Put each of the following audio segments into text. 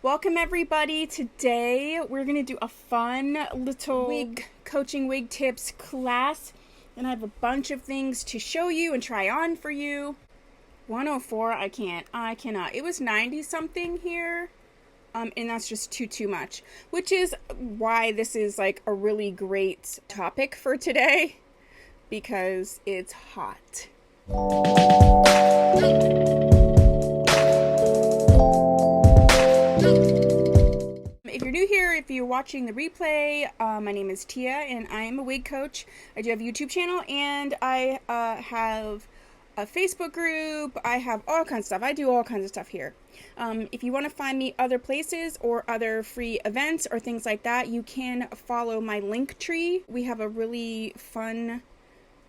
Welcome everybody. Today we're going to do a fun little wig coaching wig tips class, and I have a bunch of things to show you and try on for you. 104, I cannot. It was 90 something here, and that's just too much, which is why this is like a really great topic for today, because it's hot. If you're new here, if you're watching the replay, my name is Tia and I am a wig coach. I do have a YouTube channel and I have a Facebook group. I have all kinds of stuff. I do all kinds of stuff here. If you want to find me other places or other free events or things like that, you can follow my link tree. We have a really fun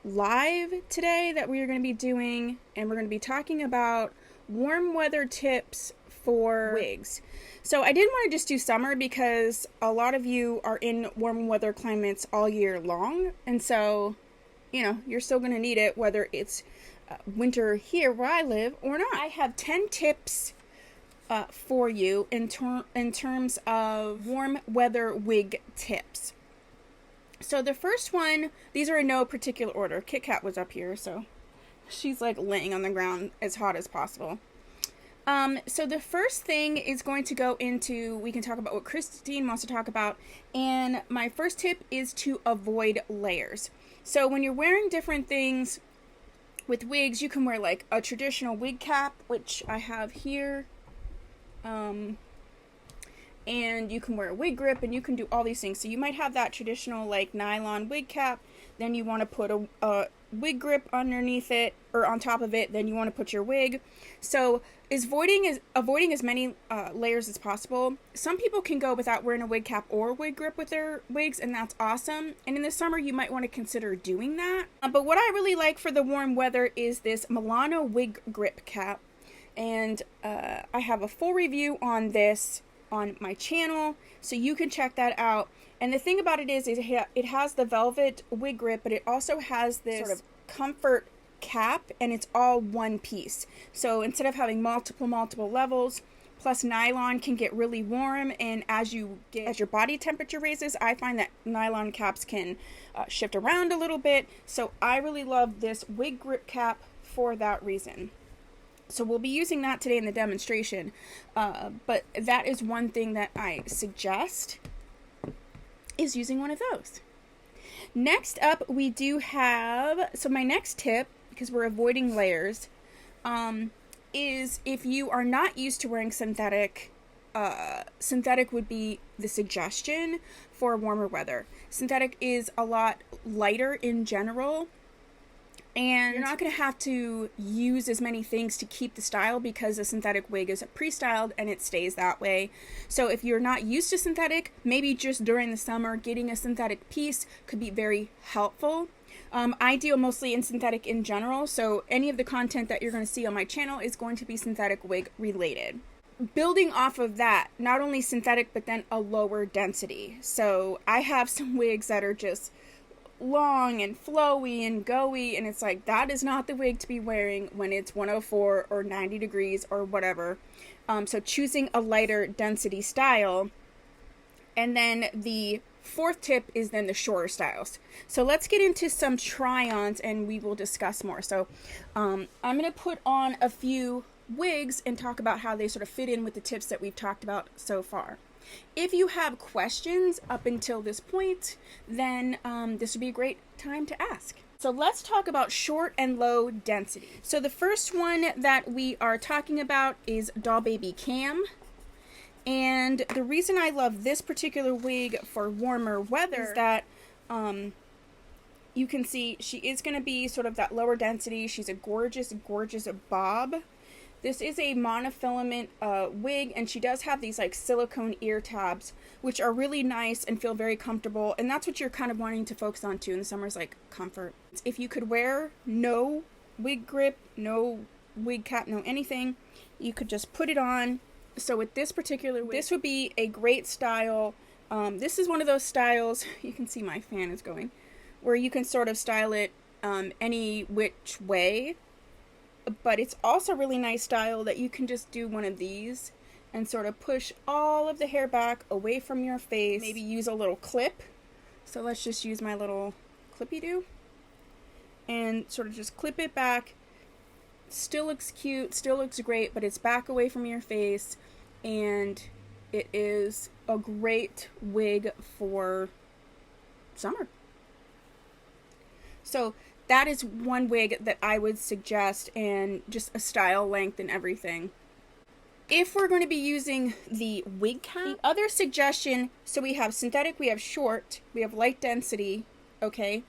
live today that we are going to be doing, and we're going to be talking about warm weather tips for wigs. So I didn't want to just do summer because a lot of you are in warm weather climates all year long, and so you're still going to need it whether it's winter here where I live or not. I have 10 tips for you in terms of warm weather wig tips. So the first one, these are in no particular order. Kit Kat was up here, so she's like laying on the ground as hot as possible. So the first thing is going to go into, we can talk about what Christine wants to talk about, and my first tip is to avoid layers. So when you're wearing different things with wigs, you can wear like a traditional wig cap, which I have here, and you can wear a wig grip, and you can do all these things. So you might have that traditional like nylon wig cap, then you want to put a wig grip underneath it or on top of it, then you want to put your wig. So avoiding as many layers as possible. Some people can go without wearing a wig cap or wig grip with their wigs, and that's awesome. And in the summer, you might want to consider doing that. But what I really like for the warm weather is this Milano wig grip cap. And I have a full review on this on my channel, so you can check that out. And the thing about it is it has the velvet wig grip, but it also has this sort of comfort cap, and it's all one piece. So instead of having multiple levels, plus nylon can get really warm, and as your body temperature raises, I find that nylon caps can shift around a little bit. So I really love this wig grip cap for that reason. So we'll be using that today in the demonstration, but that is one thing that I suggest, is using one of those. Next up, we do have, so my next tip, because we're avoiding layers, is if you are not used to wearing synthetic, synthetic would be the suggestion for warmer weather. Synthetic is a lot lighter in general, and you're not going to have to use as many things to keep the style because a synthetic wig is pre-styled and it stays that way. So if you're not used to synthetic, maybe just during the summer, getting a synthetic piece could be very helpful. I deal mostly in synthetic in general, so any of the content that you're going to see on my channel is going to be synthetic wig related. Building off of that, not only synthetic, but then a lower density. So I have some wigs that are just long and flowy and go-y, and it's like, that is not the wig to be wearing when it's 104 or 90 degrees or whatever. So choosing a lighter density style. And then the fourth tip is then the shorter styles. So let's get into some try-ons and we will discuss more. So I'm going to put on a few wigs and talk about how they sort of fit in with the tips that we've talked about so far. If you have questions up until this point, then this would be a great time to ask. So let's talk about short and low density. So the first one that we are talking about is Doll Baby Cam. And the reason I love this particular wig for warmer weather is that you can see she is going to be sort of that lower density. She's a gorgeous bob. This is a monofilament wig, and she does have these like silicone ear tabs, which are really nice and feel very comfortable. And that's what you're kind of wanting to focus on too in the summer, is like comfort. If you could wear no wig grip, no wig cap, no anything, you could just put it on. So with this particular wig, this would be a great style. This is one of those styles, you can see my fan is going, where you can sort of style it any which way. But it's also really nice style that you can just do one of these and sort of push all of the hair back away from your face. Maybe use a little clip. So let's just use my little clippy-doo and sort of just clip it back. Still looks cute, still looks great, but it's back away from your face, and it is a great wig for summer. So that is one wig that I would suggest, and just a style length and everything. If we're going to be using the wig cap, the other suggestion, so we have synthetic, we have short, we have light density, okay?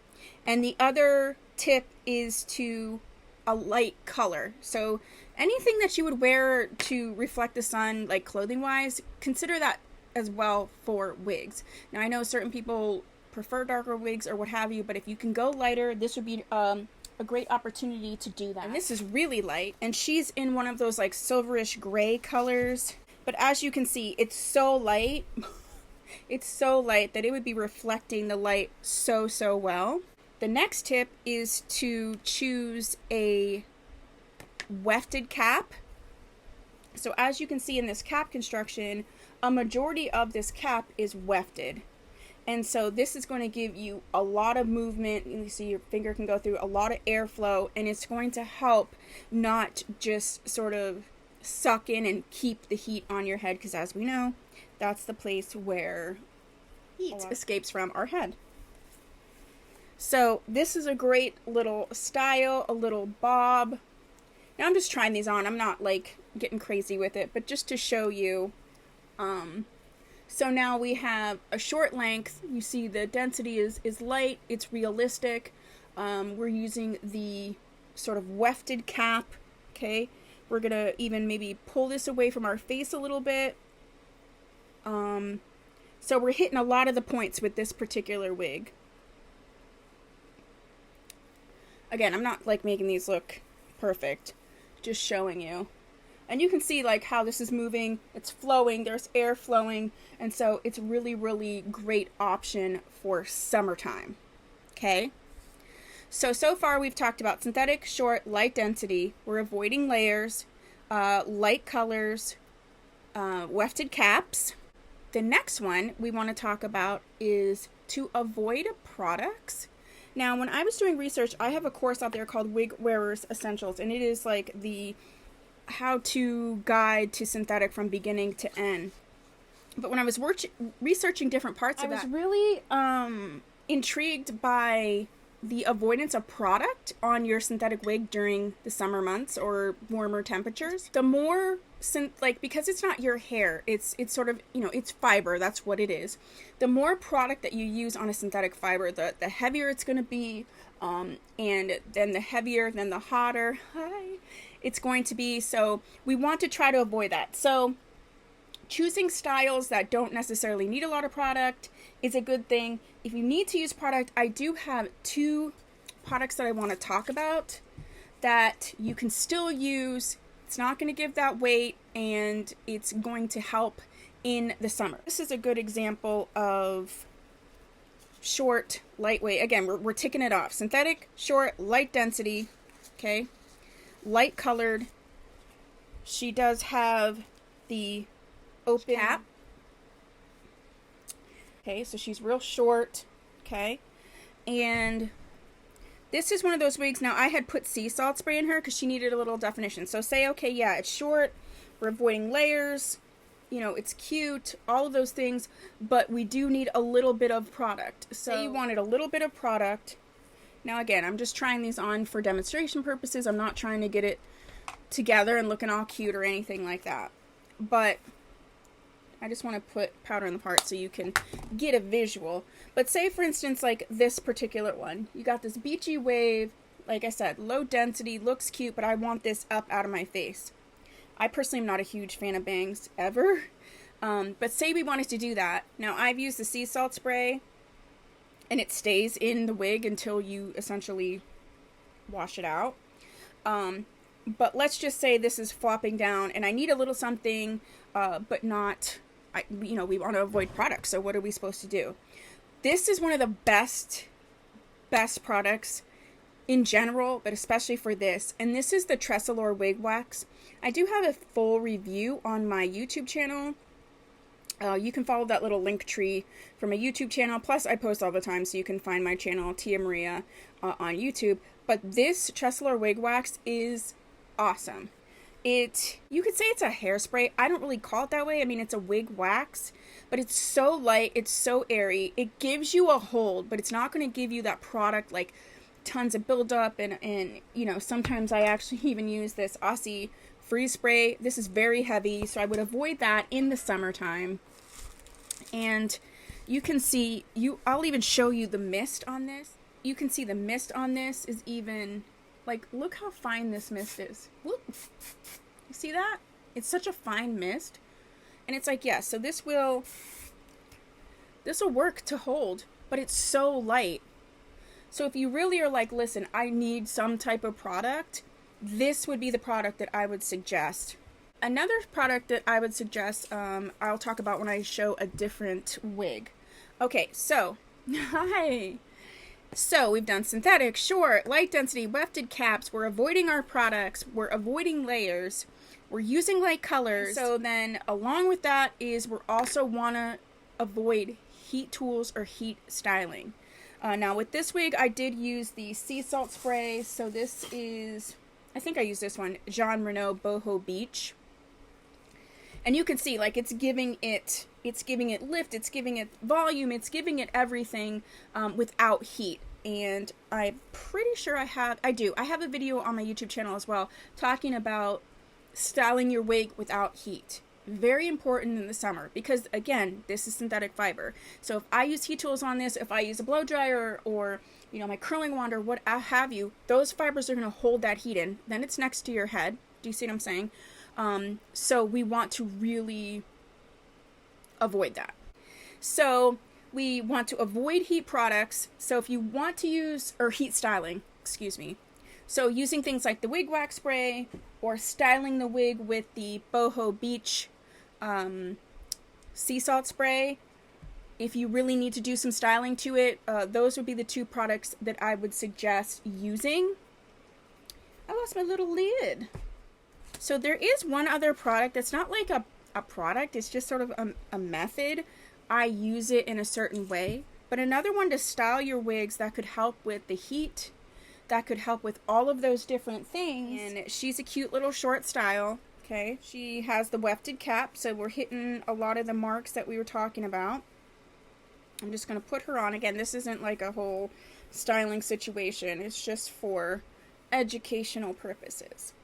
And the other tip is to a light color. So anything that you would wear to reflect the sun, like clothing wise, consider that as well for wigs. Now I know certain people prefer darker wigs or what have you, but if you can go lighter, this would be a great opportunity to do that. And this is really light, and she's in one of those like silverish gray colors, but as you can see, it's so light. It's so light that it would be reflecting the light so well. The next tip is to choose a wefted cap. So as you can see in this cap construction, a majority of this cap is wefted. And so this is going to give you a lot of movement. You see your finger can go through a lot of airflow, and it's going to help not just sort of suck in and keep the heat on your head, because as we know, that's the place where heat escapes from our head. So this is a great little style, a little bob. Now I'm just trying these on. I'm not like getting crazy with it, but just to show you. So now we have a short length. You see the density is light. It's realistic. We're using the sort of wefted cap. Okay. We're going to even maybe pull this away from our face a little bit. So we're hitting a lot of the points with this particular wig. Again, I'm not like making these look perfect, just showing you. And you can see like how this is moving, it's flowing, there's air flowing, and so it's really great option for summertime. Okay? So far we've talked about synthetic, short, light density. We're avoiding layers, light colors, wefted caps. The next one we want to talk about is to avoid products. Now, when I was doing research, I have a course out there called Wig Wearers Essentials, and it is like the how-to guide to synthetic from beginning to end. But when I was researching different parts of that, I was really intrigued by the avoidance of product on your synthetic wig during the summer months or warmer temperatures. The more because it's not your hair, it's sort of, you know, it's fiber, that's what it is. The more product that you use on a synthetic fiber, the heavier it's going to be, and then the heavier, then the hotter it's going to be. So we want to try to avoid that. So choosing styles that don't necessarily need a lot of product is a good thing. If you need to use product, I do have 2 products that I want to talk about that you can still use. It's not going to give that weight, and it's going to help in the summer. This is a good example of short, lightweight. Again, we're ticking it off. Synthetic, short, light density, okay? Light colored. She does have the open cap. Okay, so she's real short, okay? And this is one of those wigs. Now, I had put sea salt spray in her because she needed a little definition. So say, okay, yeah, it's short, we're avoiding layers, you know, it's cute, all of those things, but we do need a little bit of product. So say you wanted a little bit of product. Now, again, I'm just trying these on for demonstration purposes. I'm not trying to get it together and looking all cute or anything like that. But I just want to put powder in the part so you can get a visual. But say, for instance, like this particular one. You got this beachy wave, like I said, low density, looks cute, but I want this up out of my face. I personally am not a huge fan of bangs ever. But say we wanted to do that. Now, I've used the sea salt spray, and it stays in the wig until you essentially wash it out. But let's just say this is flopping down, and I need a little something, but not, you know, we want to avoid products, so what are we supposed to do? This is one of the best products in general, but especially for this, and this is the Tressolor Wig Wax. I do have a full review on my YouTube channel. You can follow that little link tree for my YouTube channel. Plus, I post all the time, so you can find my channel, Tia Maria, on YouTube. But this Tresseler wig wax is awesome. You could say it's a hairspray. I don't really call it that way. I mean, it's a wig wax, but it's so light. It's so airy. It gives you a hold, but it's not going to give you that product, like tons of buildup. And you know, sometimes I actually even use this Aussie freeze spray. This is very heavy, so I would avoid that in the summertime. And you can see, I'll even show you the mist on this. You can see the mist on this is even, like, look how fine this mist is. Look, you see that? It's such a fine mist. And it's like, yeah, so this will work to hold, but it's so light. So if you really are like, listen, I need some type of product, this would be the product that I would suggest. Another product that I would suggest, I'll talk about when I show a different wig. Okay, so, hi. So, we've done synthetic, short, light density, wefted caps. We're avoiding our products. We're avoiding layers. We're using light colors. So then, along with that is we're also want to avoid heat tools or heat styling. Now, with this wig, I did use the sea salt spray. So this is, I think I used this one, Jean Renault Boho Beach. And you can see, like, it's giving it lift, it's giving it volume, it's giving it everything without heat. And I'm pretty sure I have a video on my YouTube channel as well talking about styling your wig without heat. Very important in the summer because, again, this is synthetic fiber. So if I use heat tools on this, if I use a blow dryer or, you know, my curling wand or what have you, those fibers are going to hold that heat in. Then it's next to your head. Do you see what I'm saying? So we want to really avoid that. So we want to avoid heat products. So if you want to use, or heat styling, excuse me. So using things like the wig wax spray or styling the wig with the Boho Beach sea salt spray. If you really need to do some styling to it, those would be the two products that I would suggest using. I lost my little lid. So there is one other product that's not like a product, it's just sort of a method. I use it in a certain way. But another one to style your wigs that could help with the heat, that could help with all of those different things. And she's a cute little short style, okay? She has the wefted cap, so we're hitting a lot of the marks that we were talking about. I'm just going to put her on. Again, this isn't like a whole styling situation. It's just for educational purposes.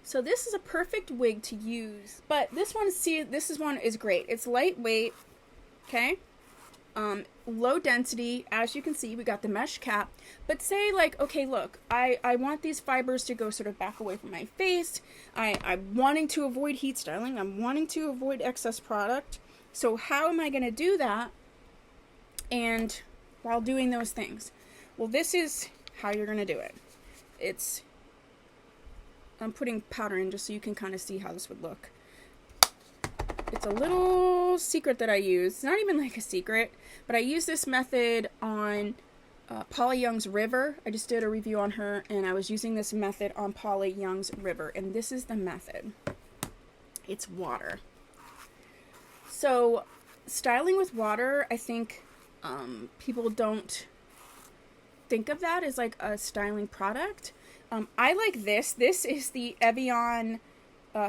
So this is a perfect wig to use. But this one, one is great. It's lightweight, okay? Low density. As you can see, we got the mesh cap. But say like, okay, look, I want these fibers to go sort of back away from my face. I'm wanting to avoid heat styling. I'm wanting to avoid excess product. So how am I going to do that? And while doing those things, well, this is how you're going to do it. I'm putting powder in just so you can kind of see how this would look. It's a little secret that I use. It's not even like a secret, but I use this method on Polly Young's River. I just did a review on her, and I was using this method on Polly Young's River, and this is the method. It's water. So styling with water, I think people don't think of that as like a styling product. I like this. This is the Evian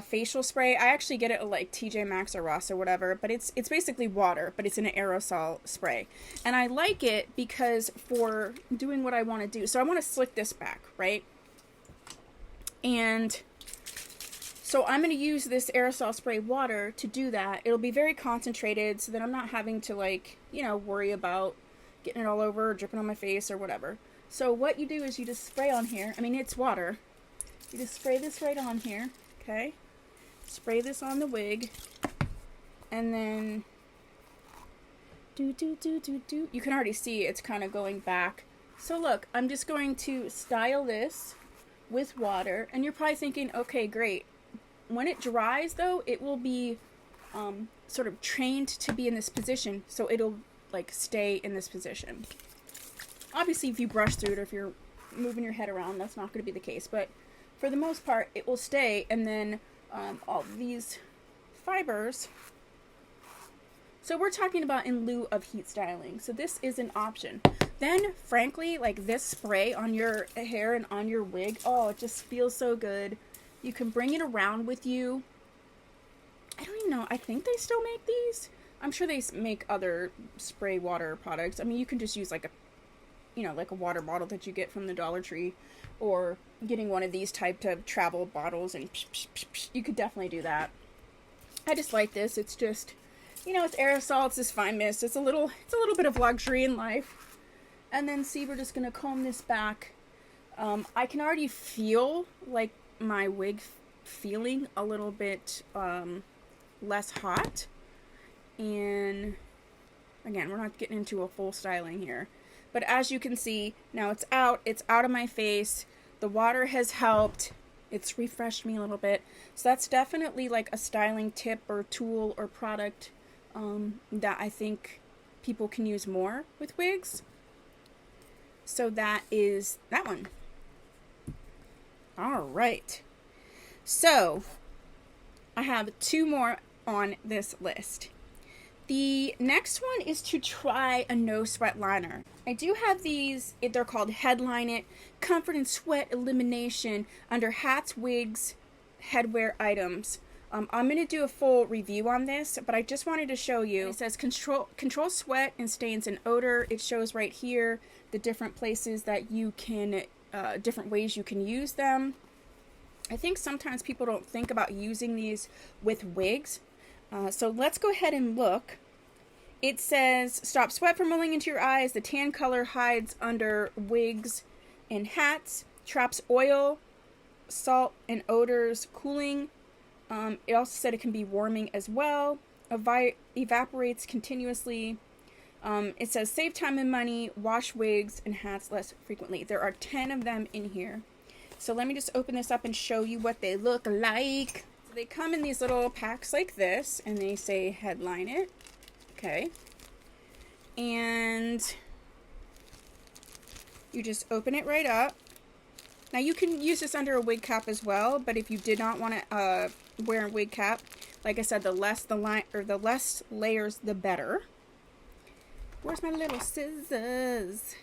facial spray. I actually get it at like TJ Maxx or Ross or whatever, but it's basically water, but it's in an aerosol spray. And I like it because for doing what I want to do. So I want to slick this back, right? And so I'm going to use this aerosol spray water to do that. It'll be very concentrated so that I'm not having to, like, you know, worry about getting it all over or dripping on my face or whatever. So what you do is you just spray on here. I mean, it's water. You just spray this right on here, okay? Spray this on the wig. And then you can already see it's kind of going back. So look, I'm just going to style this with water. And you're probably thinking, okay, great. When it dries, though, it will be sort of trained to be in this position. So it'll, like, stay in this position. Obviously, if you brush through it or if you're moving your head around, that's not going to be the case. But for the most part, it will stay, and then all these fibers. So we're talking about in lieu of heat styling. So this is an option. Then, frankly, like this spray on your hair and on your wig, oh, it just feels so good. You can bring it around with you. I don't even know. I think they still make these. I'm sure they make other spray water products. I mean, you can just use like a, you know, like a water bottle that you get from the Dollar Tree, or getting one of these type of travel bottles, and you could definitely do that. I just like this. It's just, you know, it's aerosol. It's this fine mist. It's a little bit of luxury in life. And then see, we're just gonna comb this back. I can already feel like my wig feeling a little bit less hot. And again, we're not getting into a full styling here, but as you can see, now it's out of my face. The water has helped. It's refreshed me a little bit. So that's definitely like a styling tip or tool or product that I think people can use more with wigs. So that is that one. All right. So I have two more on this list. The next one is to try a no sweat liner. I do have these, they're called Headline It, Comfort and Sweat Elimination, under hats, wigs, headwear items. I'm going to do a full review on this, but I just wanted to show you. It says control sweat and stains and odor. It shows right here the different places that you can, different ways you can use them. I think sometimes people don't think about using these with wigs. So let's go ahead and look. It says, stop sweat from rolling into your eyes. The tan color hides under wigs and hats. Traps oil, salt, and odors. Cooling. It also said it can be warming as well. Evaporates continuously. It says, save time and money. Wash wigs and hats less frequently. There are 10 of them in here. So let me just open this up and show you what they look like. They come in these little packs like this, and they say Headline It. Okay. And you just open it right up. Now you can use this under a wig cap as well, but if you did not want to wear a wig cap, like I said, the less layers, the better. Where's my little scissors?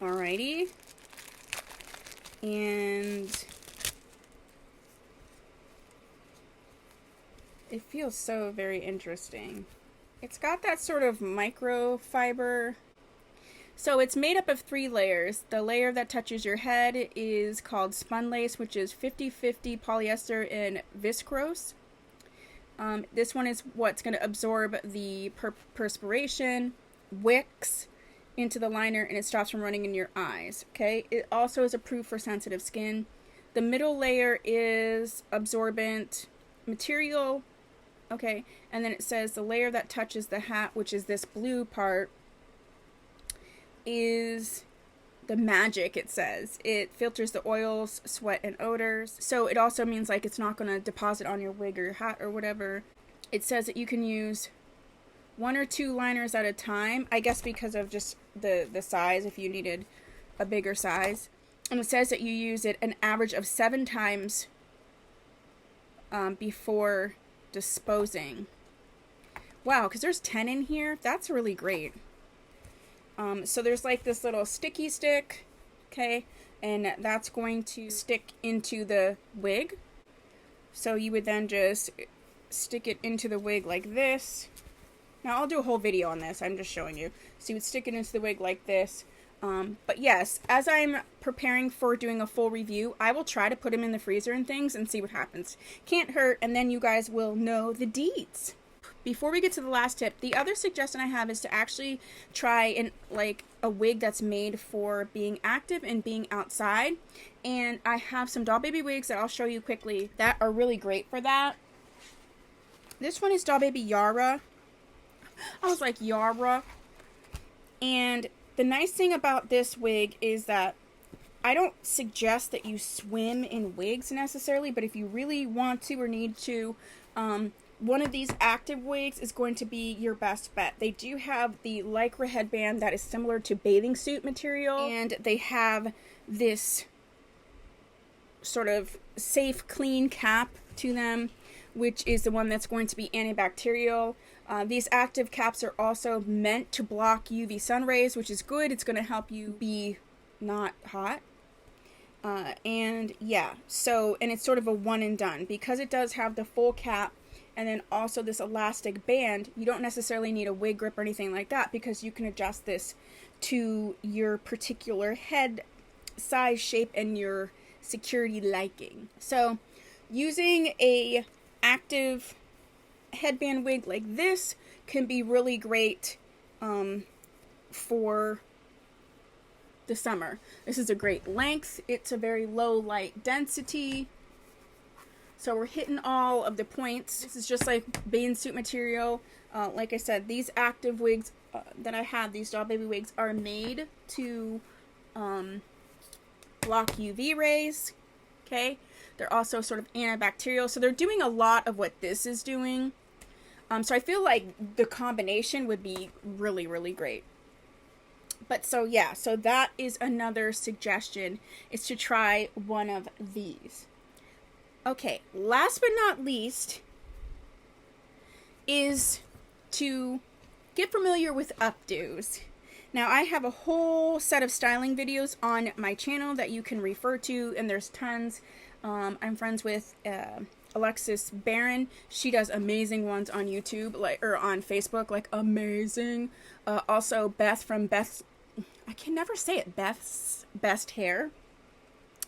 Alrighty. And it feels so very interesting. It's got that sort of microfiber. So it's made up of 3 layers. The layer that touches your head is called spun lace, which is 50-50 polyester and viscose. This one is what's going to absorb the perspiration, wicks into the liner, and it stops from running in your eyes. Okay, it also is approved for sensitive skin. The middle layer is absorbent material. Okay, and then it says the layer that touches the hat, which is this blue part, is the magic. It says it filters the oils, sweat, and odors. So it also means like it's not going to deposit on your wig or your hat or whatever. It says that you can use 1 or 2 liners at a time, I guess because of just the size, if you needed a bigger size. And it says that you use it an average of 7 times before disposing. Wow, because there's 10 in here. That's really great. So there's like this little sticky stick, okay, and that's going to stick into the wig. So you would then just stick it into the wig like this. Now, I'll do a whole video on this. I'm just showing you. So you would stick it into the wig like this. But yes, as I'm preparing for doing a full review, I will try to put them in the freezer and things and see what happens. Can't hurt, and then you guys will know the deets. Before we get to the last tip, the other suggestion I have is to actually try a wig that's made for being active and being outside. And I have some Doll Baby wigs that I'll show you quickly that are really great for that. This one is Doll Baby Yara. I was like, Yara. And the nice thing about this wig is that I don't suggest that you swim in wigs necessarily, but if you really want to or need to, one of these active wigs is going to be your best bet. They do have the Lycra headband that is similar to bathing suit material, and they have this sort of safe, clean cap to them, which is the one that's going to be antibacterial. These active caps are also meant to block UV sun rays, which is good. It's going to help you be not hot. And yeah, so, and it's sort of a one and done. Because it does have the full cap and then also this elastic band, you don't necessarily need a wig grip or anything like that, because you can adjust this to your particular head size, shape, and your security liking. So using a active headband wig like this can be really great for the summer. This is a great length. It's a very low light density. So we're hitting all of the points. This is just like bathing suit material. Like I said, these active wigs that I have, these doll baby wigs, are made to block UV rays. Okay, they're also sort of antibacterial. So they're doing a lot of what this is doing. So I feel like the combination would be really, really great. But so yeah, so that is another suggestion, is to try one of these. Okay, last but not least is to get familiar with Updos. Now, I have a whole set of styling videos on my channel that you can refer to, and there's tons. I'm friends with Alexis Barron. She does amazing ones on YouTube, or on Facebook, like amazing. Also Beth from Beth's, I can never say it, Beth's Best Hair,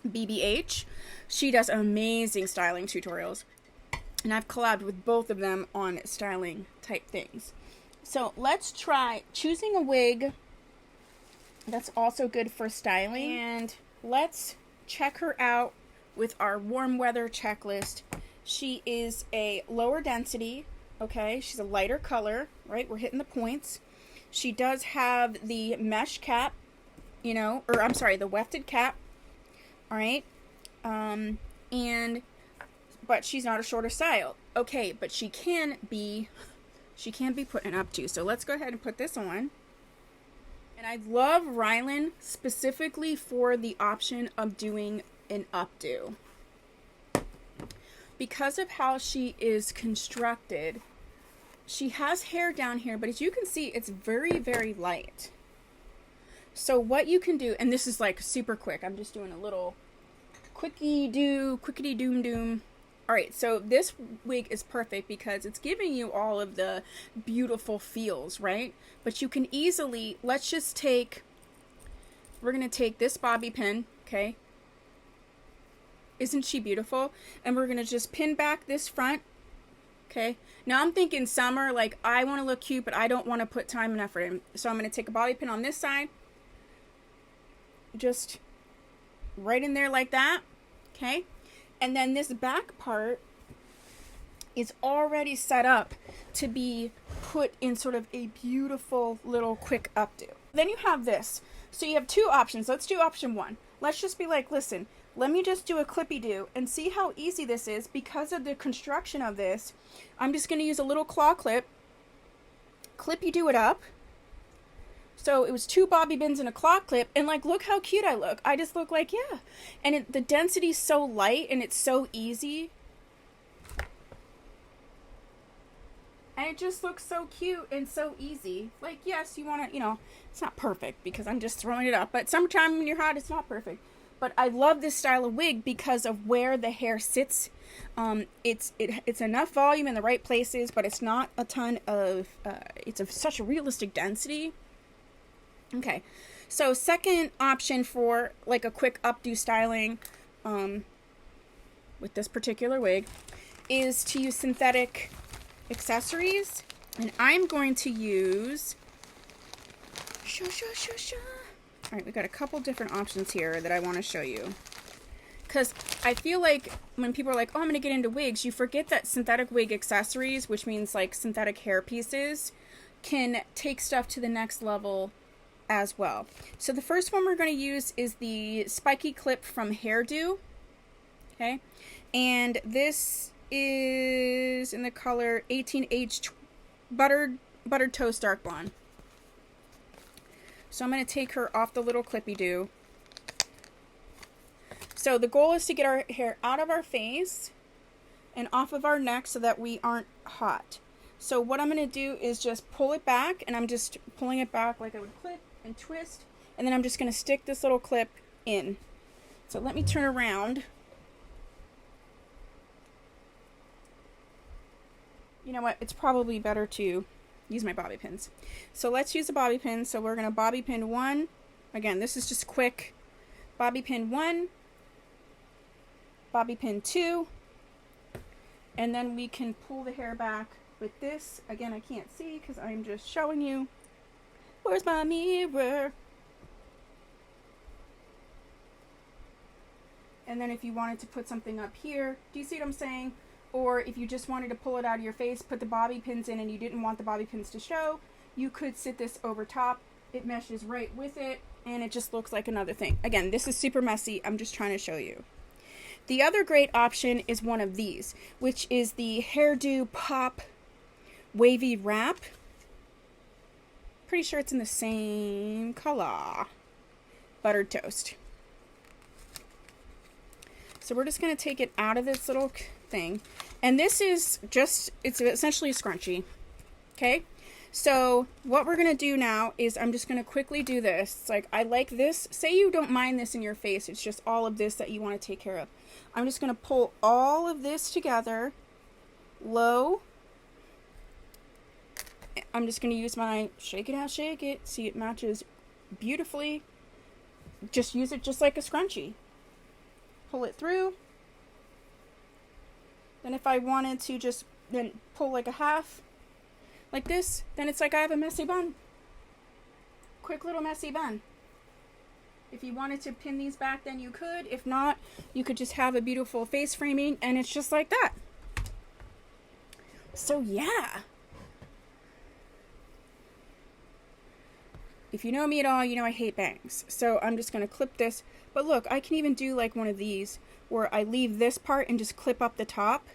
BBH. She does amazing styling tutorials, and I've collabed with both of them on styling type things. So let's try choosing a wig that's also good for styling, and let's check her out with our warm weather checklist. She is a lower density, okay? She's a lighter color, right? We're hitting the points. She does have the mesh cap, you know, or I'm sorry, the wefted cap, all right? But she's not a shorter style. Okay, but she can be put in up to. So let's go ahead and put this on. And I love Rylan specifically for the option of doing an updo. Because of how she is constructed, she has hair down here, but as you can see, it's very, very light. So what you can do, and this is like super quick, I'm just doing a little quickity doom doom. Alright, so this wig is perfect because it's giving you all of the beautiful feels, right? But you can easily, we're going to take this bobby pin, okay? Isn't she beautiful? And we're going to just pin back this front, okay? Now I'm thinking summer, like I want to look cute, but I don't want to put time and effort in. So I'm going to take a bobby pin on this side, just right in there like that, okay? And then this back part is already set up to be put in sort of a beautiful little quick updo. Then you have this. So you have two options. Let's do option one. Let's just be like, listen, let me just do a clippy do and see how easy this is. Because of the construction of this, I'm just going to use a little claw clip, clippy do it up. So it was two bobby pins and a claw clip, and like, look how cute I look. I just look like, yeah. And the density's so light, and it's so easy. And it just looks so cute and so easy. Like, yes, you want to, you know, it's not perfect because I'm just throwing it up. But summertime when you're hot, it's not perfect. But I love this style of wig because of where the hair sits. It's enough volume in the right places, but it's not a ton of, such a realistic density. Okay, so second option for like a quick updo styling with this particular wig is to use synthetic accessories. And I'm going to use... Alright, we got a couple different options here that I want to show you. Because I feel like when people are like, oh, I'm going to get into wigs, you forget that synthetic wig accessories, which means like synthetic hair pieces, can take stuff to the next level as well. So the first one we're going to use is the spiky clip from Hairdo. Okay, and this is in the color 18H Buttered Toast Dark Blonde. So I'm going to take her off the little clippy-doo. So the goal is to get our hair out of our face and off of our neck so that we aren't hot. So what I'm going to do is just pull it back, and I'm just pulling it back like I would clip and twist, and then I'm just going to stick this little clip in. So let me turn around. You know what? It's probably better to use my bobby pins. So let's use a bobby pin. So we're going to bobby pin one. Again, this is just quick. Bobby pin one. Bobby pin two. And then we can pull the hair back with this. Again, I can't see because I'm just showing you. Where's my mirror? And then if you wanted to put something up here, do you see what I'm saying? Or if you just wanted to pull it out of your face, put the bobby pins in and you didn't want the bobby pins to show, you could sit this over top. It meshes right with it and it just looks like another thing. Again, this is super messy. I'm just trying to show you. The other great option is one of these, which is the Hairdo Pop Wavy Wrap. Pretty sure it's in the same color. Buttered Toast. So we're just going to take it out of this little thing. And this is just, it's essentially a scrunchie. Okay? So what we're going to do now is I'm just going to quickly do this. It's like, I like this. Say you don't mind this in your face. It's just all of this that you want to take care of. I'm just going to pull all of this together. Low. I'm just going to use my shake it out, shake it. See, it matches beautifully. Just use it just like a scrunchie. Pull it through. Then if I wanted to just then pull like a half like this, then it's like I have a messy bun. Quick little messy bun. If you wanted to pin these back, then you could. If not, you could just have a beautiful face framing and it's just like that. So yeah. If you know me at all, you know I hate bangs. So I'm just going to clip this. But look, I can even do like one of these where I leave this part and just clip up the top.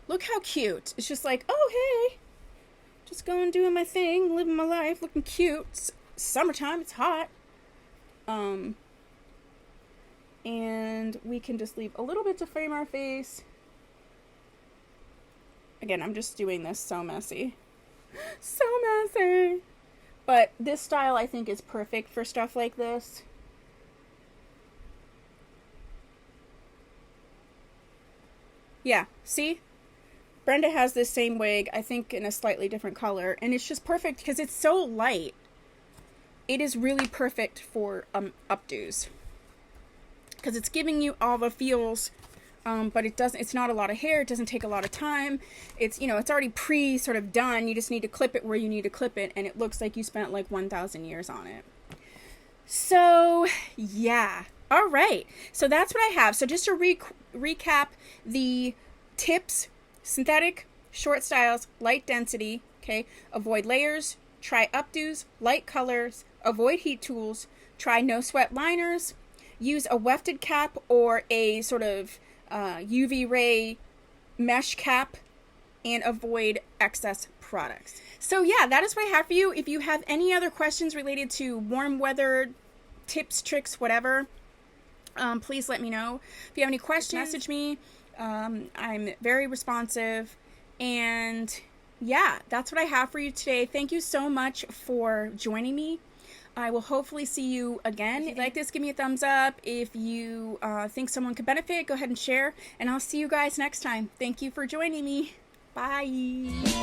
Look how cute. It's just like, oh, hey. Just going doing my thing, living my life, looking cute. It's summertime, it's hot. And we can just leave a little bit to frame our face. Again, I'm just doing this so messy. So messy. But this style I think is perfect for stuff like this. Yeah, see? Brenda has this same wig, I think in a slightly different color, and it's just perfect because it's so light. It is really perfect for updos. Because it's giving you all the feels, but it's not a lot of hair, it doesn't take a lot of time. It's, you know, it's already sort of done. You just need to clip it where you need to clip it, and it looks like you spent like 1,000 years on it. So, yeah. All right. So that's what I have. So just to recap the tips: synthetic, short styles, light density, okay? Avoid layers, try updos, light colors, avoid heat tools, try no sweat liners, use a wefted cap or a sort of UV ray mesh cap, and avoid excess products. So yeah, that is what I have for you. If you have any other questions related to warm weather tips, tricks, whatever, please let me know. If you have any questions, message me. I'm very responsive. And yeah, that's what I have for you today. Thank you so much for joining me. I will hopefully see you again. If you like this, give me a thumbs up. If you think someone could benefit, go ahead and share. And I'll see you guys next time. Thank you for joining me. Bye.